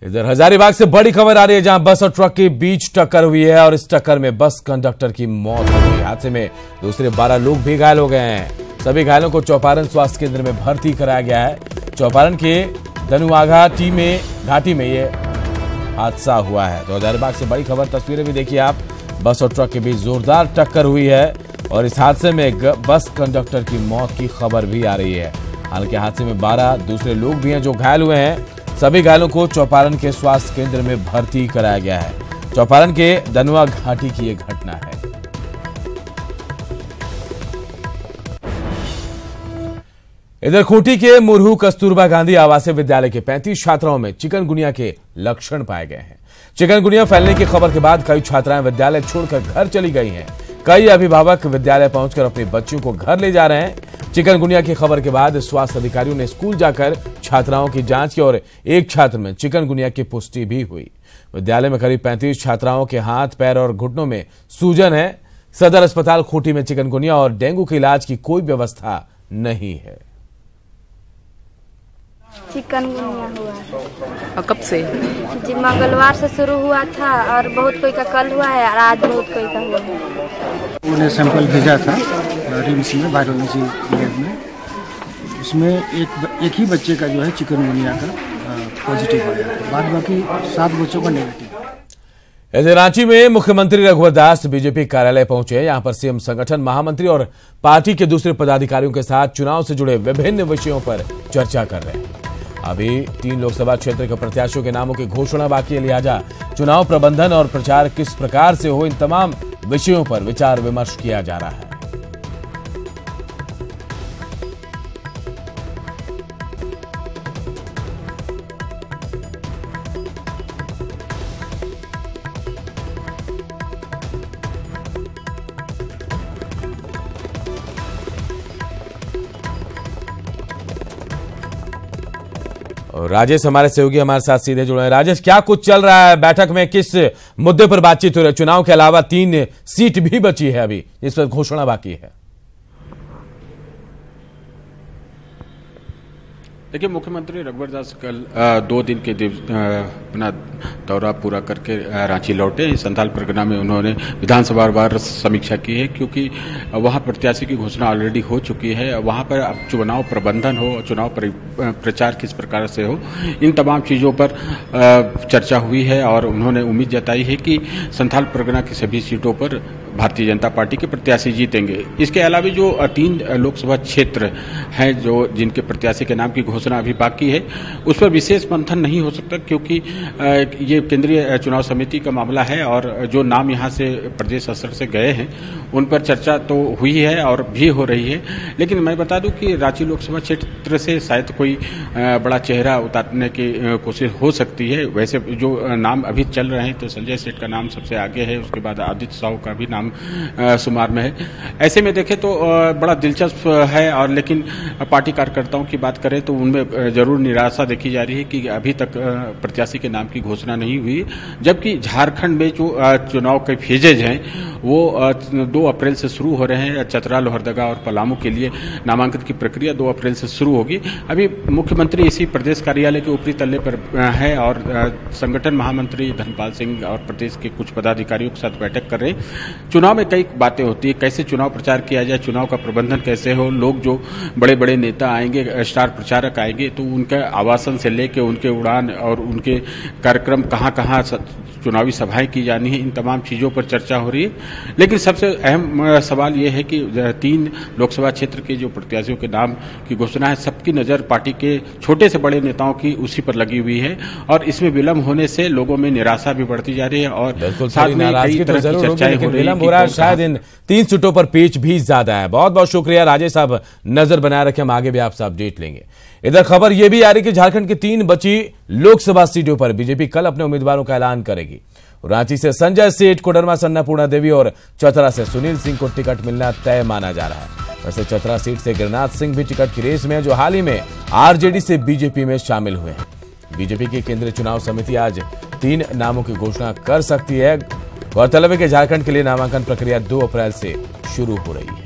इधर हजारीबाग से बड़ी खबर आ रही है, जहां बस और ट्रक के बीच टक्कर हुई है और इस टक्कर में बस कंडक्टर की मौत हो गई। हादसे में दूसरे 12 लोग भी घायल हो गए हैं। सभी घायलों को चौपारण स्वास्थ्य केंद्र में भर्ती कराया गया है। चौपारण के धनुवाघा घाटी में ये हादसा हुआ है। तो हजारीबाग से बड़ी खबर, तस्वीरें भी देखिए आप। बस और ट्रक के बीच जोरदार टक्कर हुई है और इस हादसे में बस कंडक्टर की मौत की खबर भी आ रही है। हालांकि हादसे में 12 दूसरे लोग भी हैं जो घायल हुए हैं। सभी घायलों को चौपारण के स्वास्थ्य केंद्र में भर्ती कराया गया है। चौपारण के धनुआ घाटी की यह घटना है। इधर खूंटी के मुरहू कस्तूरबा गांधी आवासीय विद्यालय के 35 छात्राओं में चिकनगुनिया के लक्षण पाए गए हैं। चिकनगुनिया फैलने की खबर के बाद कई छात्राएं विद्यालय छोड़कर घर चली गई हैं। कई अभिभावक विद्यालय पहुंचकर अपने बच्चों को घर ले जा रहे हैं। चिकनगुनिया की खबर के बाद स्वास्थ्य अधिकारियों ने स्कूल जाकर छात्राओं की जांच की और एक छात्र में चिकनगुनिया की पुष्टि भी हुई। विद्यालय में करीब 35 छात्राओं के हाथ, पैर और घुटनों में सूजन है। सदर अस्पताल खूंटी में चिकनगुनिया और डेंगू के इलाज की कोई व्यवस्था नहीं है। चिकनगुनिया हुआ है। और कब से? जी मंगलवार से शुरू हुआ था और बहुत कोई का कल हुआ है और आज बहुत कोई का हुआ है। उन्हें सैंपल भेजा था रिम्स में, वायरोलॉजी लैब में। उसमें एक ही बच्चे का जो है चिकनगुनिया का पॉजिटिव आया है, बाद बाकी 7 बच्चों का नेगेटिव। ऐसे रांची में मुख्यमंत्री रघुवर दास बीजेपी कार्यालय पहुंचे। यहां पर सीएम, संगठन महामंत्री और पार्टी के दूसरे पदाधिकारियों के साथ चुनाव से जुड़े विभिन्न विषयों पर चर्चा कर रहे हैं। अभी 3 लोकसभा क्षेत्र के प्रत्याशियों के नामों की घोषणा बाकी है, लिहाजा चुनाव प्रबंधन और प्रचार किस प्रकार से हो, इन तमाम विषयों पर विचार विमर्श किया जा रहा है। और राजेश हमारे सहयोगी हमारे साथ सीधे जुड़े हैं। राजेश, क्या कुछ चल रहा है बैठक में, किस मुद्दे पर बातचीत हो रही है? चुनाव के अलावा 3 सीट भी बची है अभी, जिस पर घोषणा बाकी है। देखिए, मुख्यमंत्री रघुवर दास कल 2 दिन के अपना दौरा पूरा करके रांची लौटे। संथाल परगना में उन्होंने विधानसभा वार समीक्षा की है, क्योंकि वहां प्रत्याशी की घोषणा ऑलरेडी हो चुकी है। वहां पर अब चुनाव प्रबंधन हो, चुनाव प्रचार किस प्रकार से हो, इन तमाम चीजों पर चर्चा हुई है और उन्होंने उम्मीद जताई है कि संथाल परगना की सभी सीटों पर भारतीय जनता पार्टी के प्रत्याशी जीतेंगे। इसके अलावा जो 3 लोकसभा क्षेत्र हैं जो जिनके प्रत्याशी के नाम की घोषणा अभी बाकी है, उस पर विशेष मंथन नहीं हो सकता, क्योंकि ये केंद्रीय चुनाव समिति का मामला है और जो नाम यहाँ से प्रदेश स्तर से गए हैं उन पर चर्चा तो हुई है और भी हो रही है। लेकिन मैं बता दूं कि रांची लोकसभा क्षेत्र से शायद कोई बड़ा चेहरा उतारने की कोशिश हो सकती है। वैसे जो नाम अभी चल रहे हैं तो संजय सेठ का नाम सबसे आगे है, उसके बाद आदित्य साहू का भी नाम शुमार में है। ऐसे में देखें तो बड़ा दिलचस्प है। और लेकिन पार्टी कार्यकर्ताओं की बात करें तो उनमें जरूर निराशा देखी जा रही है कि अभी तक प्रत्याशी के नाम की घोषणा नहीं हुई, जबकि झारखंड में जो चुनाव के फेजेज हैं वो 2 अप्रैल से शुरू हो रहे हैं। चतरा, लोहरदगा और पलामू के लिए नामांकन की प्रक्रिया 2 अप्रैल से शुरू होगी। अभी मुख्यमंत्री इसी प्रदेश कार्यालय के ऊपरी तल्ले पर है और संगठन महामंत्री धर्मपाल सिंह और प्रदेश के कुछ पदाधिकारियों के साथ बैठक कर रहे हैं। चुनाव में कई बातें होती है, कैसे चुनाव प्रचार किया जाए, चुनाव का प्रबंधन कैसे हो, लोग जो बड़े बड़े नेता आएंगे, स्टार प्रचारक आएंगे, तो उनका आवासन से लेके उनके उड़ान और उनके कार्यक्रम कहाँ कहाँ चुनावी सभाएं की जानी है, इन तमाम चीजों पर चर्चा हो रही है। लेकिन सबसे अहम सवाल यह है कि 3 लोकसभा क्षेत्र के जो प्रत्याशियों के नाम की घोषणा है, सबकी नजर पार्टी के छोटे से बड़े नेताओं की उसी पर लगी हुई है और इसमें विलंब होने से लोगों में निराशा भी बढ़ती जा रही है और साथ में कई तरह की चर्चाएं हो रही है। शायद इन 3 सीटों पर पेच भी ज्यादा है। बहुत बहुत शुक्रिया राजेश साहब, नजर बनाए रखें, हम आगे भी आपसे अपडेट लेंगे। इधर खबर यह भी आ रही कि झारखंड की 3 बची लोकसभा सीटों पर बीजेपी कल अपने उम्मीदवारों का ऐलान करेगी। रांची से संजय सेठ, कोडरमा से अन्नपूर्णा देवी और चतरा से सुनील सिंह को टिकट मिलना तय माना जा रहा है। वैसे चतरा सीट से गिरिनाथ सिंह भी टिकट की रेस में है, जो हाल ही में आरजेडी से बीजेपी में शामिल हुए हैं। बीजेपी की केंद्रीय चुनाव समिति आज 3 नामों की घोषणा कर सकती है। गौरतलब है कि झारखंड के लिए नामांकन प्रक्रिया 2 अप्रैल से शुरू हो रही है।